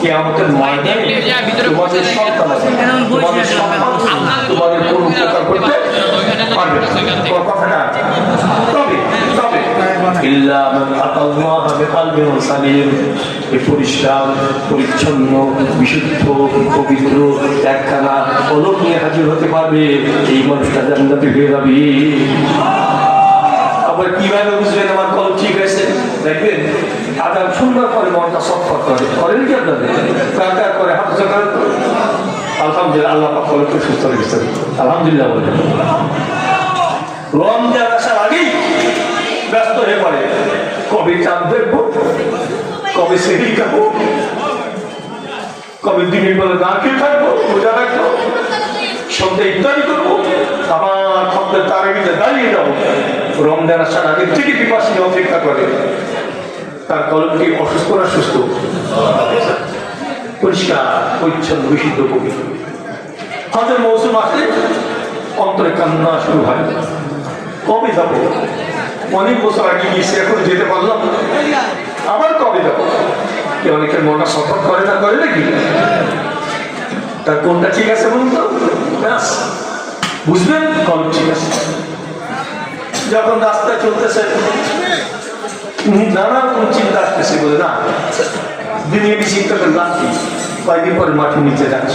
কিয়ামতের ময়দানে তোমাদের সন্তান আছে, তোমাদের সন্তান তোমাদের কোনো উপকার করতে পারবে না। কথাটা তবে তবে ইল্লা মান আতাল্লাহ বিকলবিন সালিম, পরিষ্কার পরিচ্ছন্ন বিশুদ্ধ পবিত্র একখানা কলব নিয়ে হাজির হতে পারবে, এই মানুষটা জান্নাতে পেয়ে যাবে। আবার কিভাবে বুঝবেন আমার কলব ঠিক আছে? দেখবেন আদান সুন্দর করে মনটা সফর করে, করেন কি আপনাদের কার করে হাত জোগাড় করে? আলহামদুলিল্লাহ, আল্লাহ পাক কলবকে সুস্থ রেখেছেন, আলহামদুলিল্লাহ বলে। রমজান আসার আগেই ব্যস্ত হয়ে পড়ে, কবে চাঁদ দেখবো, কবে সেহরি খাবো, কবে দিনের বেলা না খেয়ে থাকবো, রোজা রাখবো, সন্ধ্যা ইত্যাদি করবো, আবার খদ্দের তারাবিতে দাঁড়িয়ে যাবো। রমজান আসার আগে থেকে পিপাসী অপেক্ষা করে, তার কলমটি অসুস্থ না সুস্থ, পরিষ্কার পরিচ্ছন্ন বিশুদ্ধ পবিত্র। হজের মৌসুম আসলে অন্তরে কান্না শুরু হয়, কবে যাবো, অনেক বছর আগে গিয়েছি এখন যেতে পারলাম, আবার কবে যাবো। অনেকের মনটা সফর করে না, করে নাকি? তার কোনটা ঠিক আছে বলুন তো? বুঝবেন কলম ঠিক আছে। যখন রাস্তায় চলতেছে নানা কোন চিন্তা আসতেছে, বলে না দুনিয়াবি চিন্তা করে লাভ কি, কয়েকদিন পরে মাঠে নিচে যাচ্ছে।